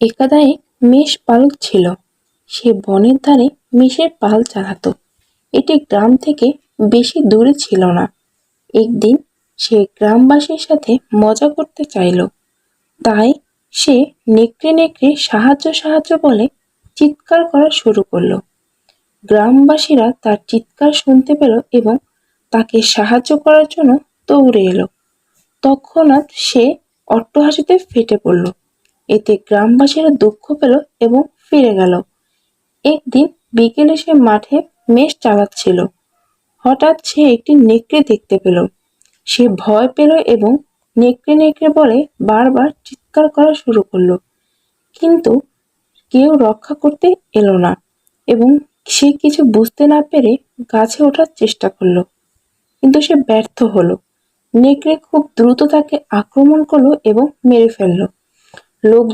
একদাই মেষ পালক ছিল। সে বনের ধারে মেষের পাল চালাতো। এটি গ্রাম থেকে বেশি দূরে ছিল না। একদিন সে গ্রামবাসীর সাথে মজা করতে চাইল, তাই সে নেকড়ে নেকড়ে সাহায্য সাহায্য বলে চিৎকার করা শুরু করলো। গ্রামবাসীরা তার চিৎকার শুনতে পেল এবং তাকে সাহায্য করার জন্য দৌড়ে এলো। তৎক্ষণাৎ সে অট্টহাসিতে ফেটে পড়ল। এতে গ্রামবাসীরা দুঃখ পেল এবং ফিরে গেল। একদিন বিকেলে সে মাঠে মেষ চালাচ্ছিল। হঠাৎ সে একটি নেকড়ে দেখতে পেল। সে ভয় পেল এবং নেকড়ে নেকড়ে বলে বারবার চিৎকার করা শুরু করলো। কিন্তু কেউ রক্ষা করতে এলো না এবং সে কিছু বুঝতে না পেরে গাছে ওঠার চেষ্টা করলো, কিন্তু সে ব্যর্থ হলো। নেকড়ে খুব দ্রুত তাকে আক্রমণ করলো এবং মেরে ফেললো। লোকজন